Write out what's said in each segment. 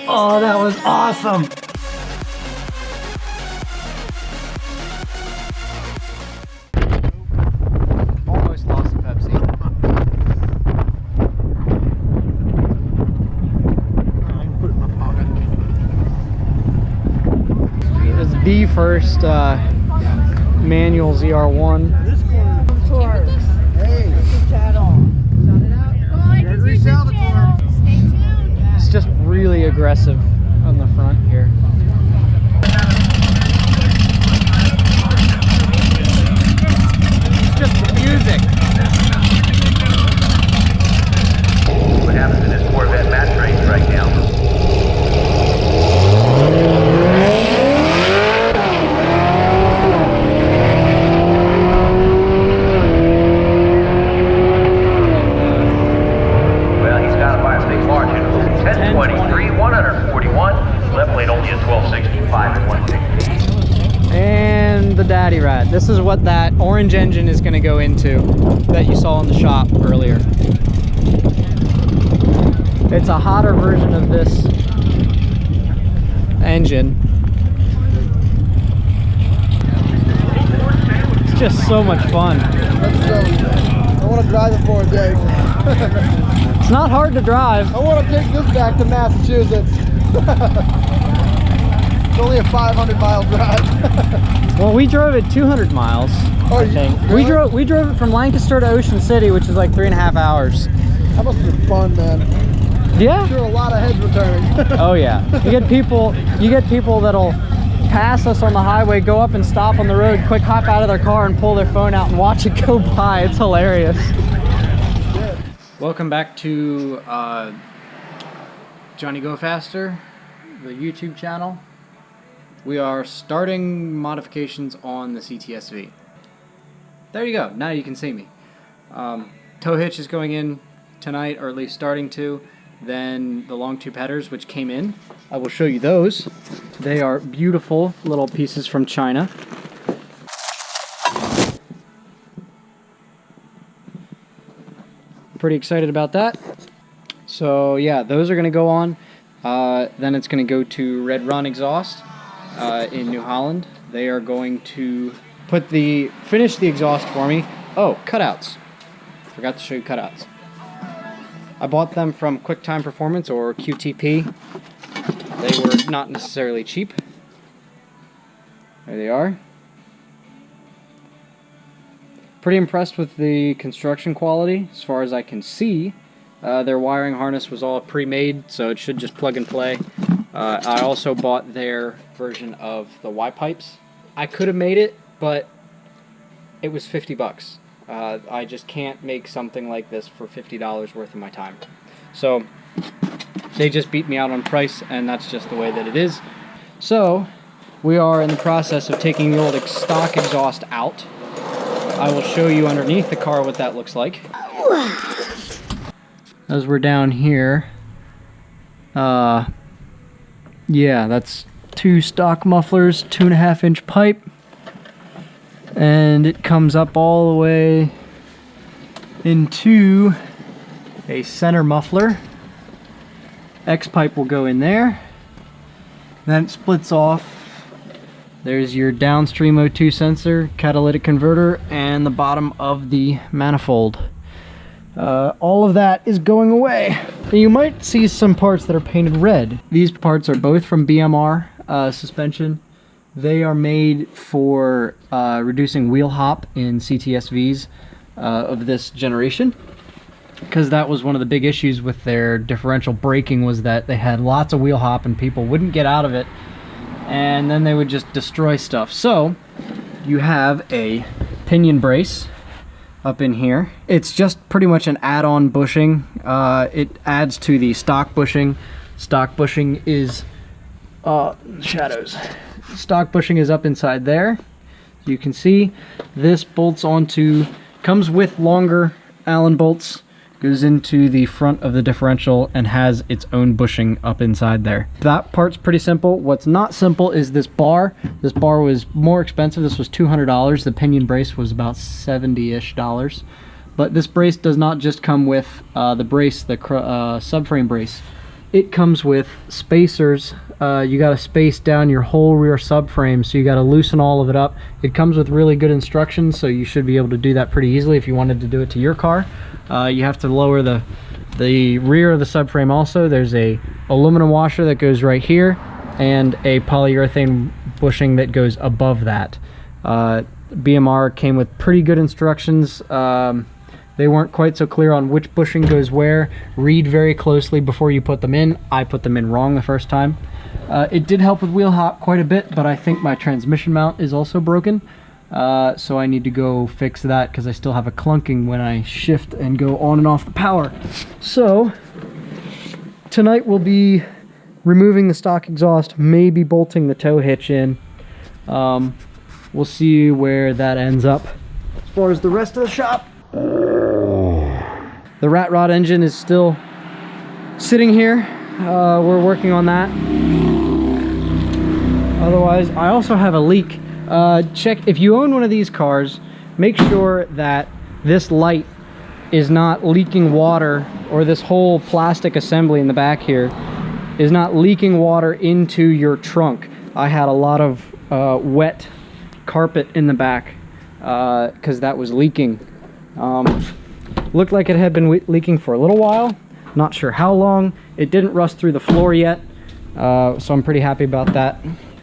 Oh, that was awesome. Almost lost the Pepsi. Put it in my pocket. It's the first manual ZR1. Hey, It's just really aggressive on the front here. It's just the music. What happens in this Corvette mat trains right now? Well, he's got it by a big margin. 1023, 141. Left lane only at 1265 and 160. And the Daddy Rat. This is what that orange engine is going to go into that you saw in the shop earlier. It's a hotter version of this engine. It's just so much fun. I want to drive it for a day. It's not hard to drive. I want to take this back to Massachusetts. It's only a 500-mile drive. Well, we drove it 200 miles. Oh, I think. really? We drove it from Lancaster to Ocean City, which is like 3.5 hours. That must have been fun, man. Yeah. Sure, a lot of heads were turning. Oh yeah. You get people that'll pass us on the highway, go up and stop on the road, quick hop out of their car and pull their phone out and watch it go by. It's hilarious. Yeah. Welcome back to Johnny Go Faster, the YouTube channel. We are starting modifications on the cts-v. There you go. Now you can see me. Tow hitch is going in tonight, or at least starting to. Then the long tube headers, which came in. I will show you those. They are beautiful little pieces from China. Pretty excited about that. So yeah, those are going to go on. Then it's going to go to Red Run Exhaust in New Holland. They are going to finish the exhaust for me. Oh, cutouts. Forgot to show you cutouts. I bought them from QuickTime Performance, or QTP. They were not necessarily cheap. There they are. Pretty impressed with the construction quality, as far as I can see. Their wiring harness was all pre-made, so it should just plug and play. I also bought their version of the Y-pipes. I could have made it, but it was 50 bucks. I just can't make something like this for $50 worth of my time. So they just beat me out on price, and that's just the way that it is. So we are in the process of taking the old stock exhaust out. I will show you underneath the car what that looks like. As we're down here, yeah, that's 2 stock mufflers, 2.5-inch pipe. And it comes up all the way into a center muffler. X pipe will go in there. Then it splits off. There's your downstream O2 sensor, catalytic converter, and the bottom of the manifold. All of that is going away. And you might see some parts that are painted red. These parts are both from BMR suspension. They are made for reducing wheel hop in cts-vs of this generation, because that was one of the big issues with their differential braking, was that they had lots of wheel hop and people wouldn't get out of it, and then they would just destroy stuff. So you have a pinion brace up in here. It's just pretty much an add-on bushing. It adds to the stock bushing. Stock bushing is shadows. Stock bushing is up inside there. You can see this bolts onto, comes with longer Allen bolts, goes into the front of the differential and has its own bushing up inside there. That part's pretty simple. What's not simple is this bar. This bar was more expensive. This was $200. The pinion brace was about $70-ish. But this brace does not just come with the brace, the subframe brace. it comes with spacers. You got to space down your whole rear subframe, so you got to loosen all of it up. It comes with really good instructions, so you should be able to do that pretty easily if you wanted to do it to your car. You have to lower the rear of the subframe also. There's a aluminum washer that goes right here and a polyurethane bushing that goes above that. BMR came with pretty good instructions. They weren't quite so clear on which bushing goes where. Read very closely before you put them in. I put them in wrong the first time. It did help with wheel hop quite a bit, but I think my transmission mount is also broken. So I need to go fix that because I still have a clunking when I shift and go on and off the power. So tonight we'll be removing the stock exhaust, maybe bolting the tow hitch in. We'll see where that ends up. As far as the rest of the shop, the rat rod engine is still sitting here. We're working on that. Otherwise, I also have a leak. Check, if you own one of these cars, make sure that this light is not leaking water, or this whole plastic assembly in the back here is not leaking water into your trunk. I had a lot of wet carpet in the back because that was leaking. Looked like it had been leaking for a little while, not sure how long. It didn't rust through the floor yet, so I'm pretty happy about that.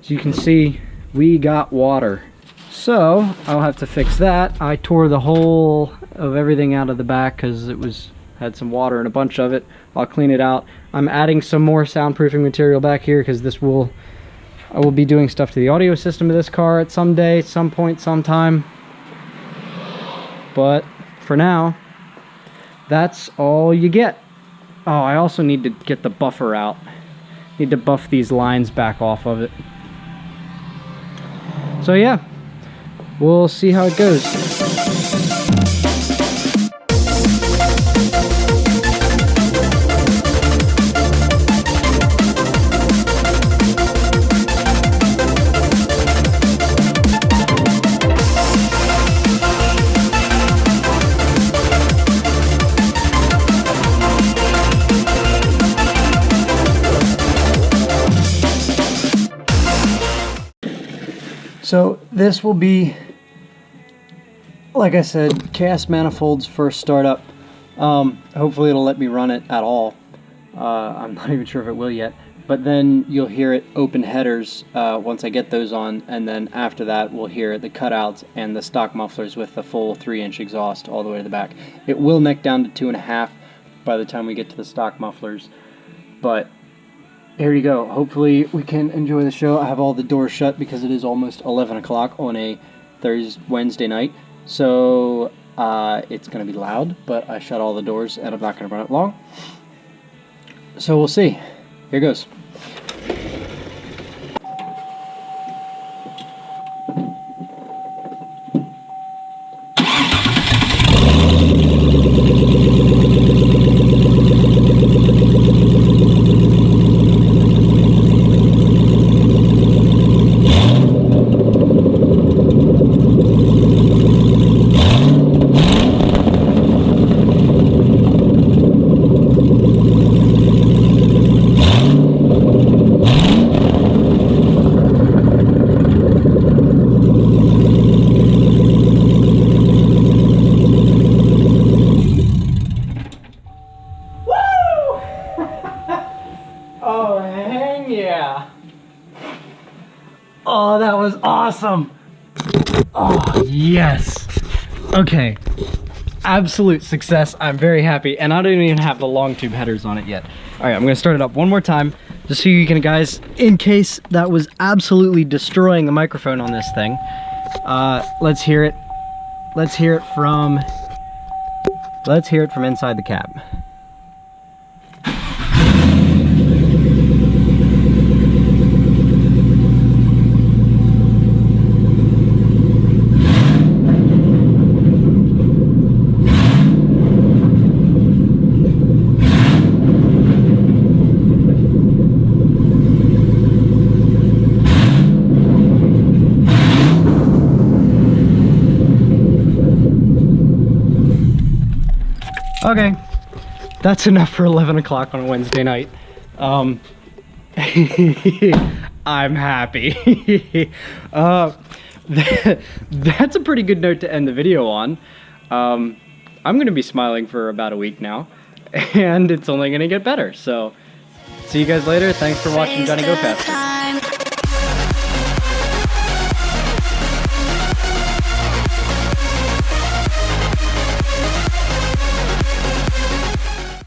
As you can see, we got water, so I'll have to fix that. I tore the whole of everything out of the back because it had some water in a bunch of it. I'll clean it out. I'm adding some more soundproofing material back here because I will be doing stuff to the audio system of this car at some day, some point, sometime. But for now, that's all you get. Oh, I also need to get the buffer out. Need to buff these lines back off of it. So yeah, we'll see how it goes. So this will be, like I said, cast manifolds first startup. Hopefully it'll let me run it at all. I'm not even sure if it will yet. But then you'll hear it open headers once I get those on, and then after that we'll hear the cutouts and the stock mufflers with the full 3-inch exhaust all the way to the back. It will neck down to 2.5 by the time we get to the stock mufflers, but here you go. Hopefully we can enjoy the show. I have all the doors shut because it is almost 11 o'clock on a Wednesday night. So it's going to be loud, but I shut all the doors and I'm not going to run it long. So we'll see. Here goes. Oh, hang yeah. Oh, that was awesome. Oh, yes. Okay. Absolute success. I'm very happy. And I don't even have the long tube headers on it yet. All right, I'm going to start it up one more time just so you can, guys, in case that was absolutely destroying the microphone on this thing. Let's hear it. Let's hear it from inside the cab. Okay, that's enough for 11 o'clock on a Wednesday night. I'm happy. That's a pretty good note to end the video on. I'm gonna be smiling for about a week now, and it's only gonna get better. So, see you guys later. Thanks for watching Johnny Go Fast.